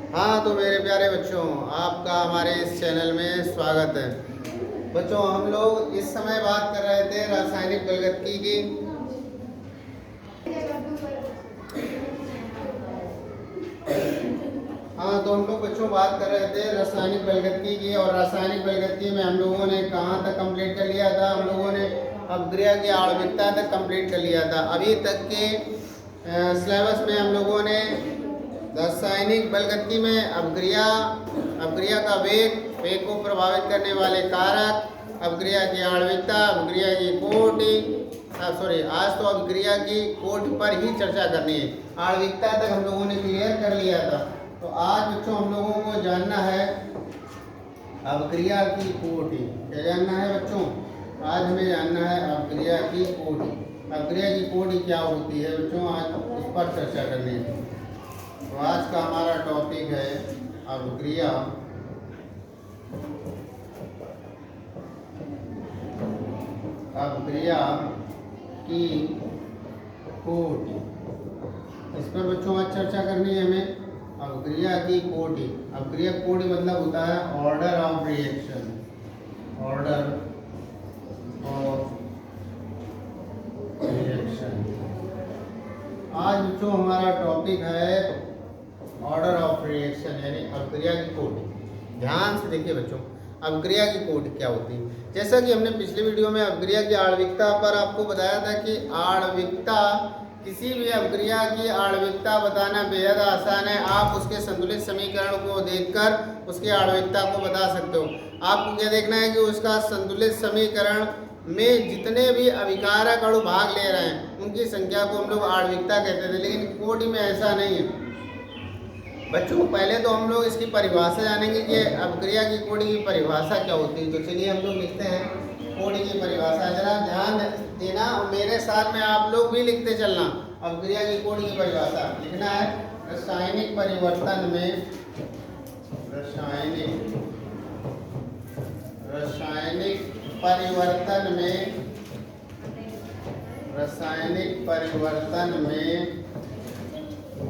हाँ तो मेरे प्यारे बच्चों, आपका हमारे इस चैनल में स्वागत है। बच्चों, हम लोग इस समय बात कर रहे थे रासायनिक बलगतकी की। हाँ तो हम लोग बच्चों बात कर रहे थे रासायनिक बलगतकी की, और रासायनिक बलगतकी में हम लोगों ने कहाँ तक कंप्लीट कर लिया था? हम लोगों ने अपक्रिया की आणविकता तक कंप्लीट कर लिया था। अभी तक के सिलेबस में हम लोगों ने रासायनिक बलगतकी में अपक्रिया का वेग को प्रभावित करने वाले कारक, अपक्रिया की आणविकता, अपक्रिया की कोटि, आज तो अपक्रिया की कोटि पर ही चर्चा करनी है। आणविकता तक हम लोगों ने क्लियर कर लिया था। तो आज बच्चों हम लोगों को जानना है अपक्रिया की कोटि। क्या जानना है बच्चों? आज हमें जानना है अपक्रिया की कोटि। अपक्रिया की कोटि क्या होती है बच्चों, आज उस पर चर्चा करनी है। तो आज का हमारा टॉपिक है अपक्रिया की कोटि। इस पर बच्चों आज चर्चा करनी है हमें। अपक्रिया की कोटि, अपक्रिया कोटि मतलब होता है order of reaction. Order of reaction. आज बच्चों हमारा टॉपिक है ऑर्डर ऑफ रिएक्शन, यानी अपक्रिया की कोटि। ध्यान से देखिए बच्चों, अपक्रिया की कोटि क्या होती है। जैसा कि हमने पिछले वीडियो में अपक्रिया की आणविकता पर आपको बताया था कि आणविकता, किसी भी अपक्रिया की आणविकता बताना बेहद आसान है। आप उसके संतुलित समीकरण को देखकर उसकी आणविकता को बता सकते हो। आपको क्या देखना है कि उसका संतुलित समीकरण में जितने भी अभिकारक अणु भाग ले रहे हैं उनकी संख्या को हम लोग आणविकता कहते थे, लेकिन कोटि में ऐसा नहीं है बच्चों। पहले तो हम लोग इसकी परिभाषा जानेंगे कि अपक्रिया की कोटि की परिभाषा क्या होती है। तो चलिए हम लोग लिखते हैं कोटि की परिभाषा। जरा ध्यान देना और मेरे साथ में आप लोग भी लिखते चलना। अपक्रिया की कोटि की परिभाषा लिखना है, रासायनिक परिवर्तन में रासायनिक परिवर्तन में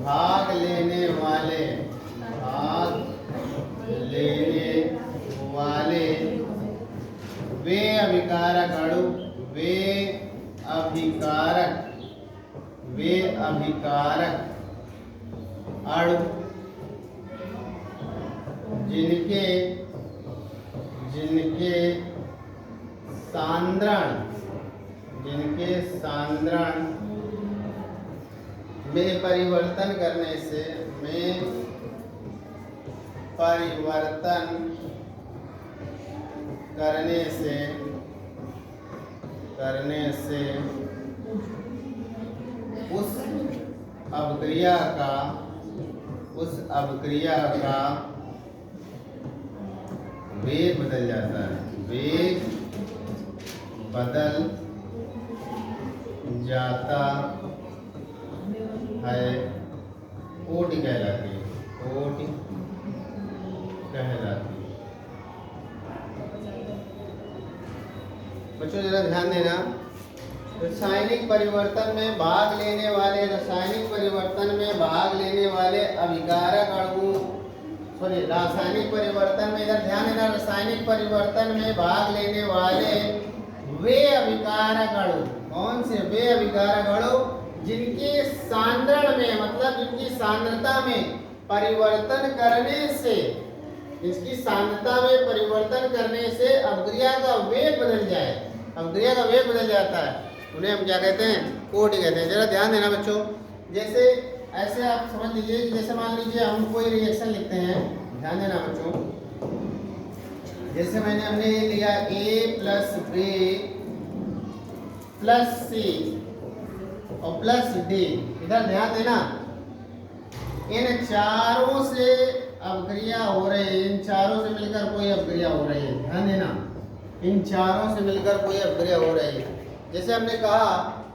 भाग लेने वाले वे अभिकारक अणु जिनके सांद्रण में परिवर्तन करने से उस अपक्रिया का वेग बदल जाता है। वेग बदल जाता है, कोटि कहलाती है। कोटि कहलाती है। बच्चों जरा ध्यान देना, रासायनिक परिवर्तन में भाग लेने वाले अभिकारक अणु, रासायनिक परिवर्तन में, इधर ध्यान देना, रासायनिक परिवर्तन में भाग लेने वाले वे अभिकारक अणु, कौन से? वे अभिकारक अणु जिनके सांद्रण में, मतलब जिनकी सांद्रता में परिवर्तन करने से, इसकी सांद्रता में परिवर्तन करने से अपक्रिया का वेग बदल जाए, अपक्रिया का वेग बदल जाता है, उन्हें हम क्या कहते हैं? कोटि कहते हैं। जरा ध्यान देना बच्चों, जैसे ऐसे आप समझ लीजिए कि जैसे मान लीजिए हम कोई रिएक्शन लिखते हैं। ध्यान देना बच्चों, जैसे हमने लिया A plus B plus C और प्लस D। इधर ध्यान देना, इन चारों से अपक्रिया हो रही है, इन चारों से मिलकर कोई अपक्रिया हो रही है। ध्यान देना, इन चारों से मिलकर कोई अपक्रिया हो रही है। जैसे हमने कहा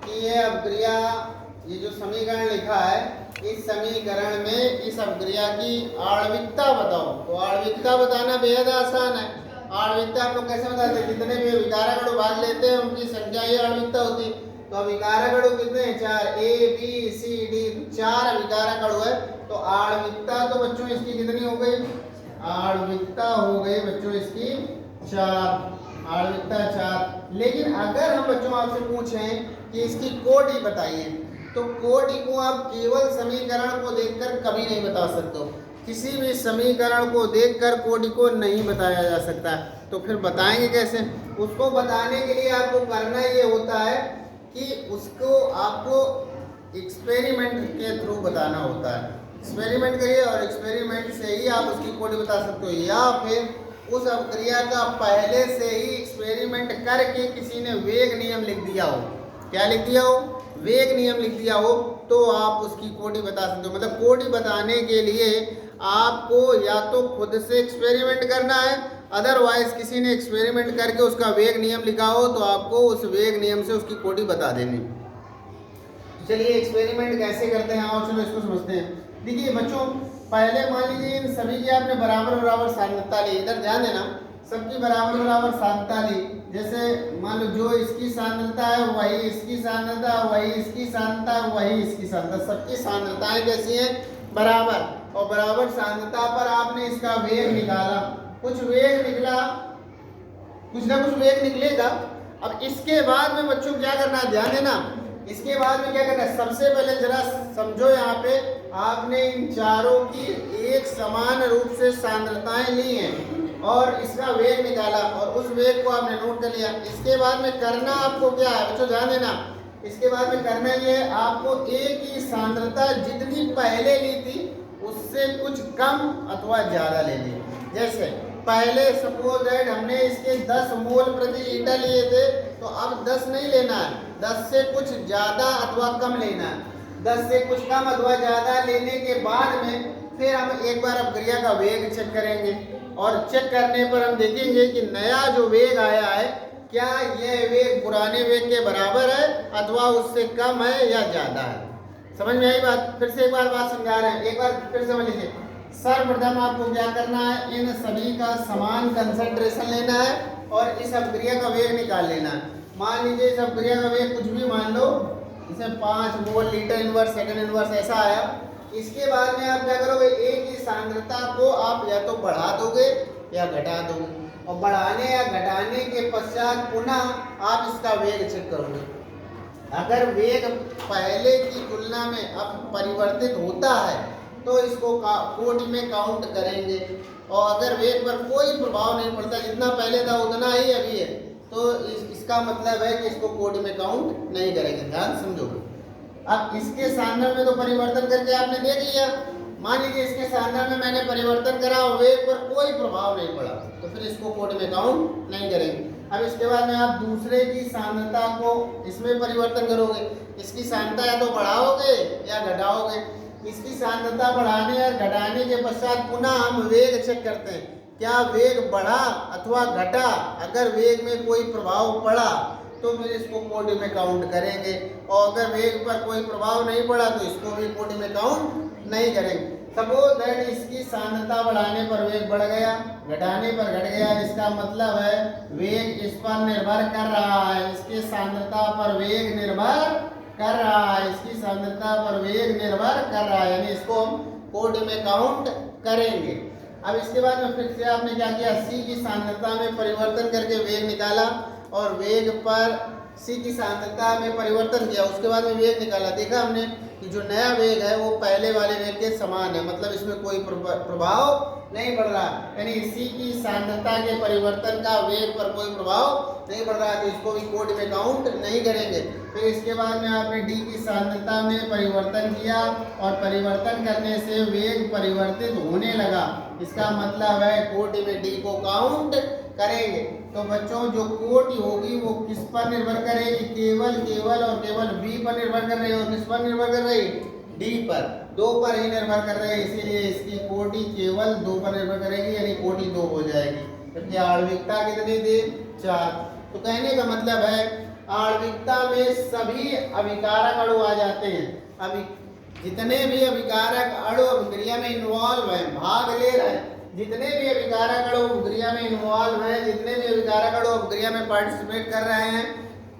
कि ये अपक्रिया, ये जो समीकरण लिखा है, इस समीकरण में इस अपक्रिया की आणविकता बताओ। तो आणविकता बताना बेहद आसान है। आणविकता हम लोग कैसे बताते हैं? जितने भी अभिकारक अणु भाग लेते हैं उनकी संख्या ही आणविकता होती है। तो अभिकारक अणु कितने हैं? 4, A B C D, 4 अभिकारक अणु है। तो आणविकता तो बच्चों इसकी कितनी हो गई, आणविकता हो गई बच्चों इसकी 4, आणविकता 4। लेकिन अगर हम बच्चों आपसे पूछें कि इसकी कोटि बताइए, तो कोटि को आप केवल समीकरण को देखकर कभी नहीं बता सकते हो। किसी भी समीकरण को देखकर कोटि को नहीं बताया जा सकता। तो फिर बताएंगे कैसे? उसको बताने के लिए आपको करना ये होता है कि उसको आपको एक्सपेरिमेंट के थ्रू बताना होता है। एक्सपेरिमेंट करिए और एक्सपेरिमेंट से ही आप उसकी कोटि बता सकते हो, या फिर उस अभिक्रिया का पहले से ही एक्सपेरिमेंट करके किसी ने वेग नियम लिख दिया हो। क्या लिख दिया हो? वेग नियम लिख दिया हो, तो आप उसकी कोटि बता सकते हो। मतलब कोटि बताने के लिए आपको या तो खुद से एक्सपेरिमेंट करना है, अदरवाइज किसी ने एक्सपेरिमेंट करके उसका वेग नियम लिखा हो तो आपको उस वेग नियम से उसकी कोटि बता देनी। चलिए एक्सपेरिमेंट कैसे करते हैं, और चलो इसको समझते हैं। देखिए बच्चों, पहले मान लीजिए इन सभी की आपने बराबर बराबर सांद्रता ली। इधर ध्यान देना, सबकी बराबर बराबर सांद्रता ली। जैसे मान लो जो इसकी सांद्रता है वही इसकी सांद्रता, वही इसकी सांद्रता, वही इसकी सांद्रता, सबकी सांद्रताएं कैसी हैं? बराबर। और बराबर सांद्रता पर आपने इसका वेग निकाला, कुछ वेग निकला, कुछ ना कुछ वेग निकलेगा। अब इसके बाद में बच्चों क्या करना है, ध्यान देना, इसके बाद में क्या करना है? सबसे पहले जरा समझो, यहाँ पे आपने इन चारों की एक समान रूप से सांद्रताएं ली हैं और इसका वेग निकाला और उस वेग को आपने नोट कर लिया। इसके बाद में करना आपको क्या है बच्चों, ध्यान देना, इसके बाद में करना ये है, आपको एक ही सांद्रता जितनी पहले ली थी उससे कुछ कम अथवा ज़्यादा लेनी। जैसे पहले सपोज दैट हमने इसके 10 मोल प्रति लीटर लिए थे, तो अब 10 नहीं लेना है, 10 से कुछ ज़्यादा अथवा कम लेना है। 10 से कुछ कम अथवा ज़्यादा लेने के बाद में फिर हम एक बार अभिक्रिया का वेग चेक करेंगे और चेक करने पर हम देखेंगे कि नया जो वेग आया है क्या यह वेग पुराने वेग के बराबर है अथवा उससे कम है या ज़्यादा है। समझ में आई बात? फिर से एक बार बात समझा रहे हैं, एक बार फिर समझ लीजिए। सर्वप्रथम आपको क्या करना है, इन सभी का समान कंसंट्रेशन लेना है और इस अभिक्रिया का वेग निकाल लेना है। मान लीजिए इस अभिक्रिया का वेग कुछ भी मान लो, इसे 5 mole litre inverse second inverse ऐसा आया। इसके बाद में आप क्या करोगे, एक ही सांद्रता को आप या तो बढ़ा दोगे या घटा दोगे, और बढ़ाने या घटाने के पश्चात पुनः आप इसका वेग चेक करोगे। अगर वेग पहले की तुलना में अब परिवर्तित होता है तो इसको कोटि में काउंट करेंगे, और अगर वेग पर कोई प्रभाव नहीं पड़ता, जितना पहले था उतना ही अभी है, तो इसका मतलब है कि इसको कोटि में काउंट नहीं करेंगे। ध्यान समझो। अब इसके सांद्रण में तो परिवर्तन करके आपने देख लिया, मान लीजिए इसके सांद्रण में मैंने परिवर्तन करा और वेग पर कोई प्रभाव नहीं पड़ा, तो फिर इसको कोटि में काउंट नहीं करेंगे। अब इसके बाद में आप दूसरे की सांद्रता को इसमें परिवर्तन करोगे, इसकी सांद्रता या तो बढ़ाओगे या घटाओगे। इसकी सांद्रता बढ़ाने या घटाने के पश्चात पुनः हम वेग चेक करते हैं, क्या वेग बढ़ा अथवा घटा। अगर वेग में कोई प्रभाव पड़ा तो फिर इसको कोटि में काउंट करेंगे, और अगर वेग पर कोई प्रभाव नहीं पड़ा तो इसको भी कोटि में काउंट नहीं करेंगे। सपोज दैट इसकी सांद्रता बढ़ाने पर वेग बढ़ गया, घटाने पर घट गया, इसका मतलब है वेग इस पर निर्भर कर रहा है, इसकी सांद्रता पर वेग निर्भर कर रहा है, इसकी सांद्रता पर वेग निर्भर कर रहा है, यानी इसको हम कोटि में काउंट करेंगे। अब इसके बाद में फिर से आपने क्या किया, C की सांद्रता में परिवर्तन करके वेग निकाला और वेग पर C की सांद्रता में परिवर्तन किया, उसके बाद में वेग निकाला। देखा हमने कि जो नया वेग है वो पहले वाले वेग के समान है, मतलब इसमें कोई प्रभाव नहीं पड़ रहा, यानी C की सांद्रता के परिवर्तन का वेग पर कोई प्रभाव नहीं पड़ रहा है, तो इसको भी कोटि में काउंट नहीं करेंगे। फिर इसके बाद में आपने D की सांद्रता में परिवर्तन किया और परिवर्तन करने से वेग परिवर्तित होने लगा, इसका मतलब है कोटि में D को काउंट करेंगे। तो बच्चों जो कोटि होगी वो किस पर निर्भर करेगी, केवल और केवल B पर निर्भर कर रही है, और किस पर निर्भर कर रही, D पर, 2 पर ही निर्भर कर रही है, इसीलिए इसकी कोटि केवल 2 पर निर्भर करेगी, यानी कोटि 2 हो जाएगी। क्योंकि आणविकता कितनी थी, 4। तो कहने का मतलब है आणविकता में सभी अभिकारक अणु आ जाते हैं। अभी जितने भी अभिकारक अणु अभिक्रिया में इन्वॉल्व है, भाग ले रहे हैं, जितने भी अभिकारक अणु अभिक्रिया में इन्वॉल्व हैं, जितने भी अभिकारक अणु अभिक्रिया में पार्टिसिपेट कर रहे हैं,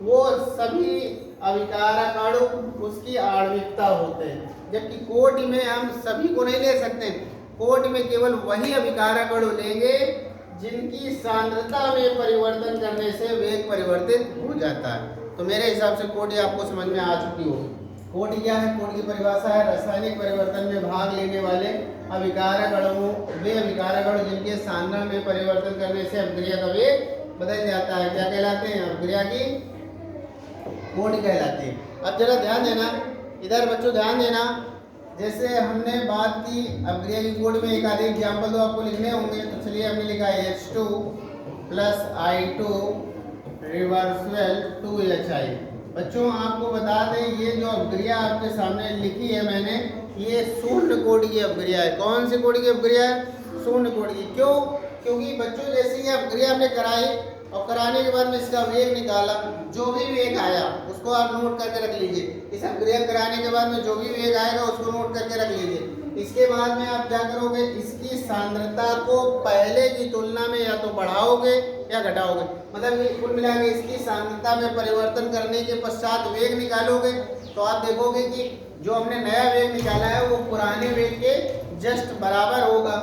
वो सभी अभिकारक अणु उसकी आणविकता होते हैं। जबकि कोटि में हम सभी को नहीं ले सकते। कोटि में केवल वही अभिकारक अणु लेंगे जिनकी सांद्रता में परिवर्तन करने से वेग परिवर्तित हो जाता है। तो मेरे हिसाब से कोटि आपको समझ में आ चुकी होगी। कोटि क्या है? कोटि की परिभाषा है रासायनिक परिवर्तन में भाग लेने वाले अभिकारक अणु, वे अभिकारक अणु जिनके सांद्रता में परिवर्तन करने से अभिक्रिया का वेग बदल जाता है। क्या कहलाते हैं? अभिक्रिया की कोटि कहलाती है। अब जरा ध्यान देना, इधर बच्चों ध्यान देना, जैसे हमने बात की अभिक्रिया की कोटि में एक आधे एग्जाम्पल तो आपको लिखने होंगे। तो चलिए हमने लिखा है H2 plus I2 reversal 2HI। बच्चों आपको बता दें ये जो अभिक्रिया आपके सामने लिखी है मैंने, ये शून्य कोटि की अभिक्रिया है। कौन सी कोटि की अभिक्रिया है? शून्य कोटि की। क्यों? क्योंकि बच्चों जैसे ही अभिक्रिया हमने कराई और कराने के बाद में इसका वेग निकाला, जो भी वेग आया उसको आप नोट करके रख लीजिए। इस अभिक्रिया कराने के बाद में जो भी वेग आएगा उसको नोट करके रख लीजिए। इसके बाद में आप क्या करोगे? इसकी सांद्रता को पहले की तुलना में या तो बढ़ाओगे या घटाओगे। मतलब ये कुल मिला के इसकी सांद्रता में परिवर्तन करने के पश्चात वेग निकालोगे तो आप देखोगे कि जो हमने नया वेग निकाला है वो पुराने वेग के जस्ट बराबर होगा,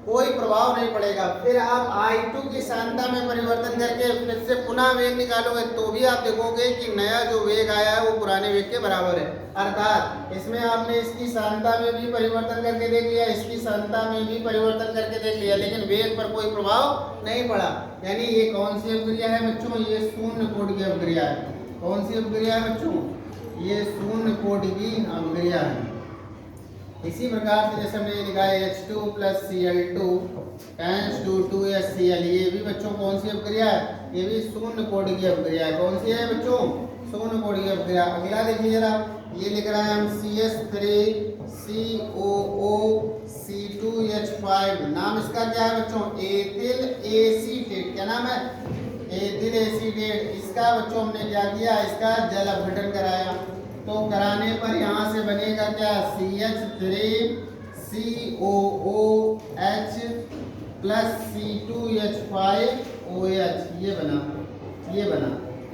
कोई प्रभाव नहीं पड़ेगा। फिर आप I2 की सांद्रता में परिवर्तन करके फिर से पुनः वेग निकालोगे तो भी आप देखोगे कि नया जो वेग आया है वो पुराने वेग के बराबर है। अर्थात इसमें आपने इसकी सांद्रता में भी परिवर्तन करके देख लिया, इसकी सांद्रता में भी परिवर्तन करके देख लिया, लेकिन वेग पर कोई प्रभाव नहीं पड़ा। यानी ये कौन सी अभिक्रिया है बच्चों? ये शून्य कोटि की अभिक्रिया है। कौन सी अभिक्रिया है बच्चों? ये शून्य कोटि की अभिक्रिया है। इसी प्रकार से जैसे हमने लिखा है H2 plus Cl2 tends to 2HCl, ये भी बच्चों कौन सी अभिक्रिया है? ये भी शून्य कोटि की अभिक्रिया है। कौन सी है बच्चों? शून्य कोटि की अभिक्रिया। अगला देखिए जरा, ये लिख रहा है हम CH3COO C2H5, नाम इसका क्या है बच्चों? Ethyl acetate. क्या नाम है? Ethyl acetate. इसका बच्चों हमने क्या किया? इसका जल अपघटन कराया। तो कराने पर यहाँ से बनेगा क्या? CH3COOH प्लस C2H5OH, ये बना।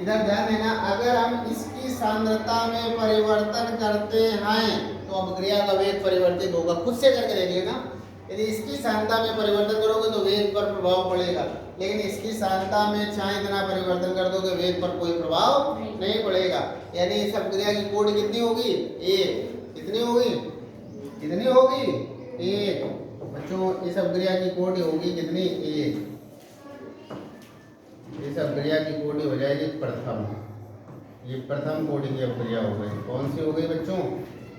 इधर ध्यान देना, अगर हम इसकी सांद्रता में परिवर्तन करते हैं तो अभिक्रिया का वेग परिवर्तित होगा। खुद से करके देख लेना। यदि इसकी सांद्रता में परिवर्तन करोगे तो वेग पर प्रभाव पड़ेगा, लेकिन इसकी सांद्रता में चाहे इतना परिवर्तन कर दोगे वेग पर कोई प्रभाव नहीं पड़ेगा। यानी इस अभिक्रिया की कोटि कितनी होगी? 1। कितनी होगी? एक। बच्चों इस अभिक्रिया की कोटि होगी कितनी? 1। इस अभिक्रिया की कोटि हो जाएगी प्रथम। ये प्रथम कोटि की अभिक्रिया हो गई। कौन सी हो गई बच्चों?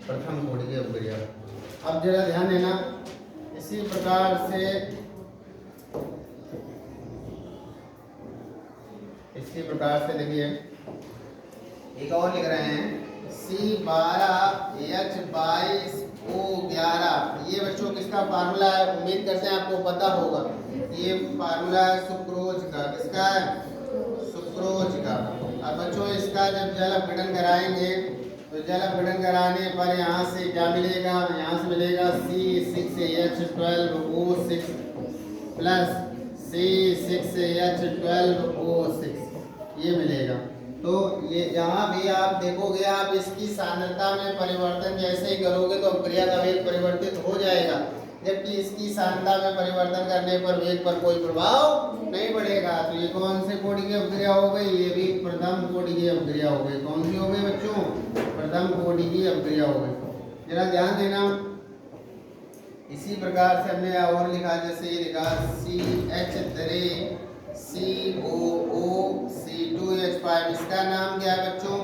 प्रथम कोटि की अभिक्रिया। अब जरा ध्यान देना, इसी प्रकार से देखिए एक और लिख रहे हैं C12H22O11। ये बच्चों किसका फार्मूला है? उम्मीद करते हैं आपको पता होगा। ये फार्मूला है सुक्रोज का। किसका है? सुक्रोज का। अब बच्चों इसका जब जल अपघटन कराएंगे तो जल अपघटन कराने पर यहाँ से क्या मिलेगा? यहाँ से मिलेगा C6H12O6 प्लस C6H12O6, ये मिलेगा। तो ये यहाँ भी आप देखोगे, आप इसकी सांद्रता में परिवर्तन जैसे ही करोगे तो अभिक्रिया का वेग परिवर्तित हो जाएगा, जबकि इसकी सांद्रता में परिवर्तन करने पर वेग पर कोई प्रभाव नहीं पड़ेगा। तो ये कौन से कोटि की अभिक्रिया हो गई? ये भी प्रथम कोटि की अभिक्रिया हो गई। कौन सी हो गई बच्चों? प्रथम कोटि की अभिक्रिया हो गई। जरा ध्यान देना, इसी प्रकार से हमने और लिखा, जैसे ये लिखा CH3COOC2H5। इसका नाम क्या है बच्चों?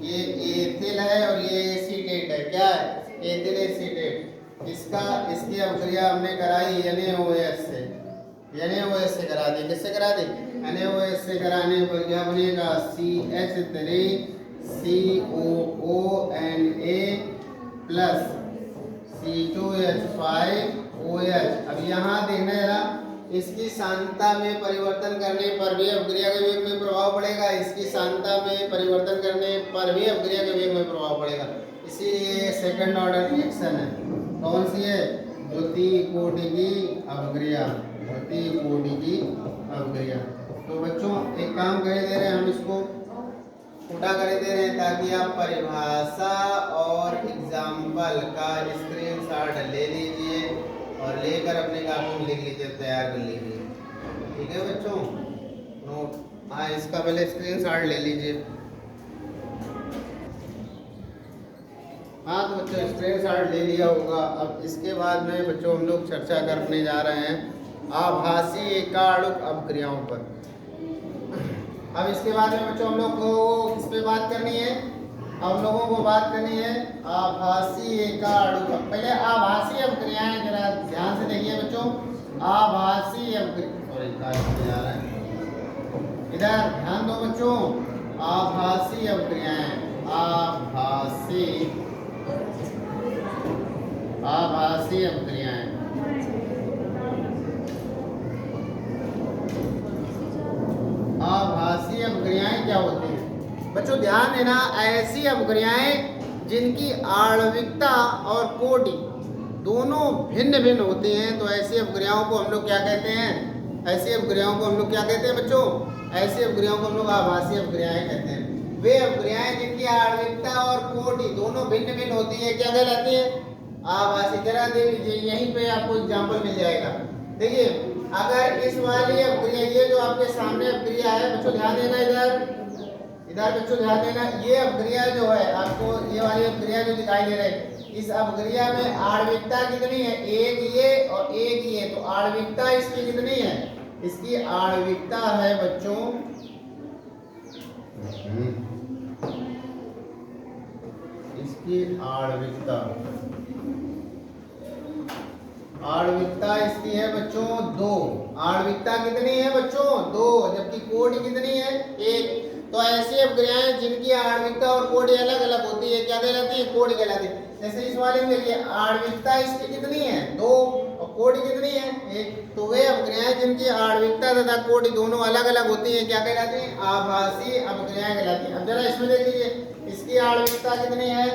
ये एथिल है और ये एसीटेट है। क्या है? Ethyl acetate. इसकी अभिक्रिया हमने कराई NaOH से करा दी। किससे करा दी? NaOH से कराने पर क्या बनेगा? CH3COONA plus C2H5OH। अब यहाँ देखना जरा, इसकी सांद्रता में परिवर्तन करने पर भी अभिक्रिया के वेग में प्रभाव पड़ेगा, इसकी सांद्रता में परिवर्तन करने पर भी अभिक्रिया के वेग में प्रभाव पड़ेगा। इसीलिए सेकंड ऑर्डर रिएक्शन है। कौन सी है? द्वितीय कोटि की अभिक्रिया। तो बच्चों एक काम कर दे रहे हैं हम इसको, उठा कर दे रहे हैं ताकि आप परिभाषा और एग्जाम्पल का स्क्रीनशॉट ले लीजिए और लेकर अपने कागज में लिख लीजिए, तैयार कर लीजिए। ठीक है बच्चों, नोट, हाँ इसका पहले स्क्रीनशॉट ले लीजिए। हाँ तो बच्चों स्क्रीनशॉट ले लिया होगा। अब इसके बाद में बच्चों हम लोग चर्चा करने जा रहे हैं आभासी एकाणुक अपक्रियाओं पर। अब इसके बाद में बच्चों हम लोग को किस पे बात करनी है? हम लोगों को बात करनी है आभासी एकाणुक। पहले आभासी अपक्रियाएं जरा ध्यान से देखिए बच्चों। आभासी अपक्रिया इधर ध्यान दो बच्चों। आभासी अपक्रियाएं, आभासी अपक्रियाएं। आभासी अपक्रियाएं क्या होती हैं बच्चों? ध्यान देना, ऐसी अपक्रियाएं जिनकी आणविकता और कोटि दोनों भिन्न भिन्न होती हैं, तो ऐसी अपक्रियाओं को हम लोग क्या कहते हैं? ऐसी अपक्रियाओं को हम लोग क्या कहते हैं बच्चों? ऐसी अपक्रियाओं को हम लोग आभासी अपक्रियाएं कहते हैं। वे अपक्रियाएं जिनकी आणविकता और कोटि दोनों भिन्न भिन्न होती है क्या कहलाती है? आभासी। जरा देख लीजिए, यहीं पे आपको एग्जाम्पल मिल जाएगा। देखिए अगर इस वाली अपक्रिया, ये जो आपके सामने अपक्रिया है बच्चों, ध्यान देना इधर बच्चों ध्यान देना। ये अपक्रिया जो है आपको, ये वाली अपक्रिया जो दिखाई दे रही है, इस अपक्रिया में आणविकता कितनी है? एक ये और एक ये। तो आणविकता इसकी कितनी है? इसकी आणविकता है बच्चों, इसकी आणविकता इसकी है बच्चों 2। आणविकता कितनी है बच्चों? 2, जबकि कोटि कितनी है? 1। तो ऐसी अपक्रियाएं जिनकी आणविकता और कोटि अलग अलग होती है क्या कहलाती है? कोटि कहलाती है। जैसे इस वाले में देखिए आणविकता इसकी कितनी है? 2 और कोटि कितनी है? 1। तो वे अपक्रियाएं जिनकी आणविकता तथा कोटि दोनों अलग अलग होती है क्या कहलाती है? आभासी अपक्रियाएं कहलाती है। अब जरा इसमें देख लीजिए, इसकी आणविकता कितनी है?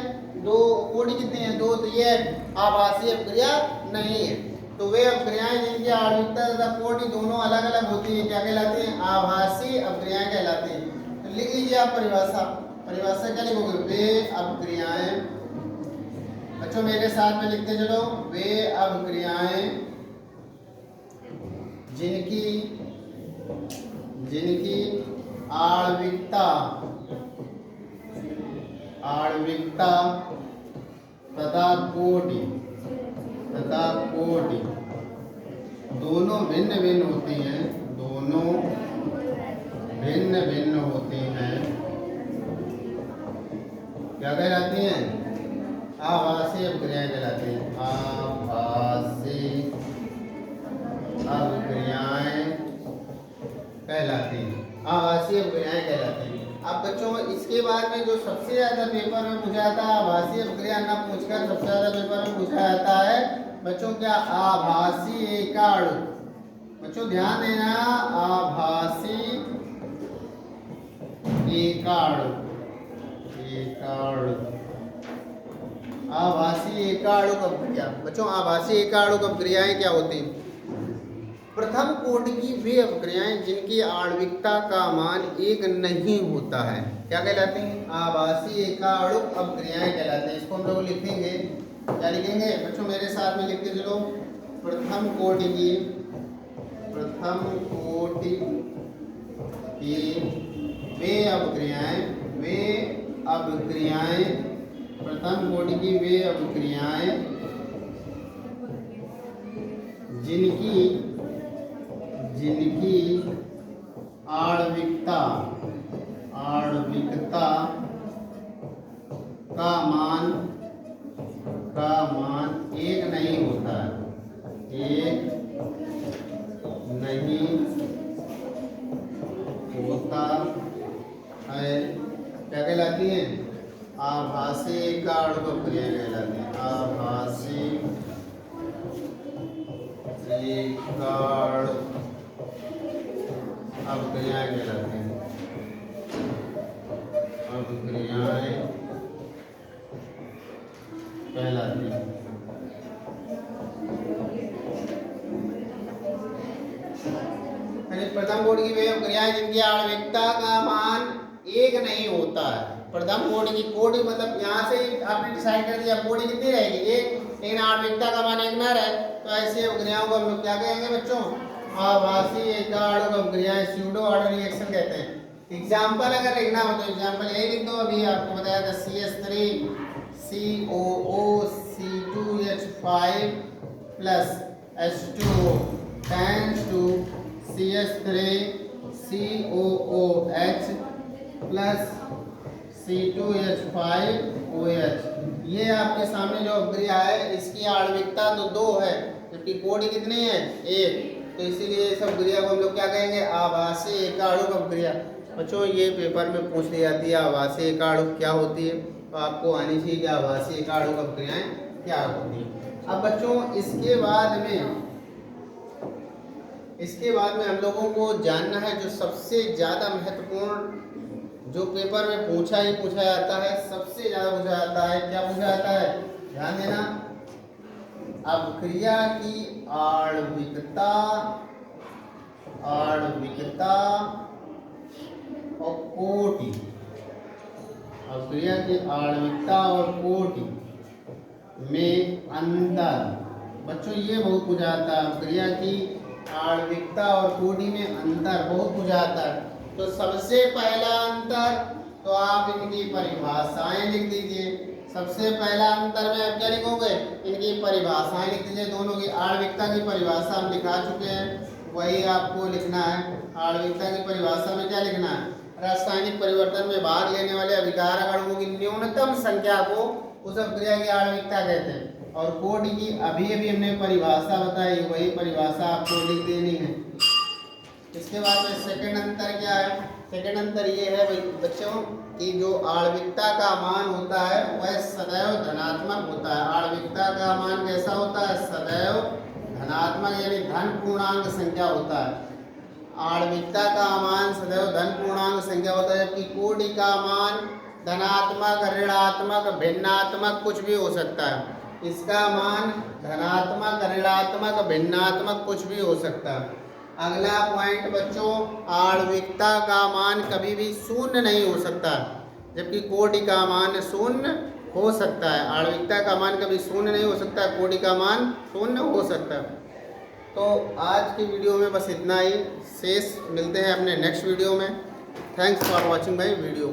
2, कोटि कितनी है? 2। तो ये आभासी अपक्रिया नहीं है। तो वे अपक्रियाएं जिनकी आणविकता तथा कोटि दोनों अलग अलग होती है क्या कहलाती है? आभासी अपक्रियाएं कहलाती है। तो लिख लीजिए आप परिभाषा क्या लिखोगे? वे अपक्रियाएं, बच्चों मेरे साथ में लिखते चलो, वे अपक्रियाएं जिनकी आणविकता तथा कोटि दोनों भिन्न भिन्न होती हैं, क्या कहलाती हैं? आभासी अपक्रियाएं कहलाती हैं। आभासी अपक्रियाएं कहलाती हैं। अब बच्चों इसके बाद में जो सबसे ज्यादा पेपर में पूछा जाता है, आभासी अपक्रिया न पूछकर सबसे ज्यादा पेपर में पूछा जाता है बच्चों क्या? आभासी एकाणुक। बच्चों ध्यान देना, आभासी एकाणुक। आभासी एकाणुक अपक्रिया। बच्चों आभासी एकाणुक अपक्रियाएं क्या होती हैं? प्रथम कोटि की वे अपक्रियाएं जिनकी आणविकता का मान 1 नहीं होता है क्या कहलाती हैं? आभासी एकाणुक अपक्रियाएं कहलाती हैं। इसको हम लोग लिखेंगे, क्या लिखेंगे बच्चों? मेरे साथ में लिखते चलो। प्रथम कोटि की वे अपक्रियाएं, प्रथम कोटि की वे अपक्रियाएं जिनकी आणविकता का मान 1 नहीं होता है, क्या कहलाती है? आभासी एकाणुक अपक्रिया कहलाती है। आभासी एकाणुक अपक्रियाएं कहलाती हैं। अपक्रियाएं कहलाती हैं। प्रथम कोटि की वे अपक्रियाएं जिनकी आणविकता का मान एक नहीं होता है। प्रथम कोटि की, कोटि मतलब यहाँ से आपने डिसाइड कर दिया कोटि कितनी रहेगी एक, लेकिन आणविकता का मान एक ना रहे, तो ऐसे अपक्रियाओं को हम लोग क्या कहेंगे बच्चों, आभासी एकाणुक अपक्रियाएं, स्यूडो ऑर्डर रिएक्शन कहते हैं। एग्जाम्पल अगर लिखना हो तो एग्जाम्पल यही लिख दो, अभी आपको बताया था CH3 COO C2H5 plus H2O tends to CH3 COOH plus C2H5OH। ये आपके सामने जो अपक्रिया है इसकी आणविकता तो 2 है, जबकि कोटि कितनी है 1, तो इसीलिए इस अपक्रिया को हम लोग क्या कहेंगे, आभासी एकाणुक अपक्रिया। बच्चों ये पेपर में पूछ ली जाती है आभासी एकाणुक क्या होती है, तो आपको आनी चाहिए कि आभासी एकाणुक अपक्रियाएं क्या होती है। अब बच्चों इसके बाद में हम लोगों को जानना है जो सबसे ज़्यादा महत्वपूर्ण, जो पेपर में पूछा जाता है, सबसे ज़्यादा पूछा जाता है, क्या पूछा जाता है, ध्यान देना, अपक्रिया की आणविकता और कोटि, अपक्रिया की आणविकता और कोटि में अंतर। बच्चों ये बहुत पूछा जाता है, अपक्रिया की आणविकता और कोटि में अंतर बहुत पूछा जाता है। तो सबसे पहला अंतर, तो आप इनकी परिभाषाएं लिख दीजिए। सबसे पहला अंतर में आप क्या लिखोगे, इनकी परिभाषाएं लिख दीजिए। दोनों की आणविकता की परिभाषा हम दिखा चुके हैं, वही आपको लिखना है। आणविकता की परिभाषा में क्या लिखना है, रासायनिक परिवर्तन में भाग लेने वाले अभिकारक अणुओं की न्यूनतम संख्या को उस अपक्रिया की आणविकता कहते हैं। और कोटि की अभी हमने परिभाषा बताई, वही परिभाषा आपको लिख देनी है। इसके बाद में सेकंड अंतर क्या है, सेकंड अंतर ये है बच्चों कि जो आणविकता का मान होता है वह सदैव धनात्मक होता है। आणविकता का मान कैसा होता है, सदैव धनात्मक, यानी धन पूर्णांक संख्या होता है। आणविकता का मान सदैव धन पूर्णांक संख्या होता है, जबकि कोटि का मान धनात्मक, ऋणात्मक, भिन्नात्मक कुछ भी हो सकता है। इसका मान धनात्मक, ऋणात्मक, भिन्नात्मक कुछ भी हो सकता है। अगला पॉइंट बच्चों, आणविकता का मान कभी भी शून्य नहीं हो सकता, जबकि कोटि का मान शून्य हो सकता है। आणविकता का मान कभी शून्य नहीं हो सकता, कोटि का मान शून्य हो सकता है। तो आज की वीडियो में बस इतना ही, शेष मिलते हैं अपने नेक्स्ट वीडियो में। Thanks for watching my video.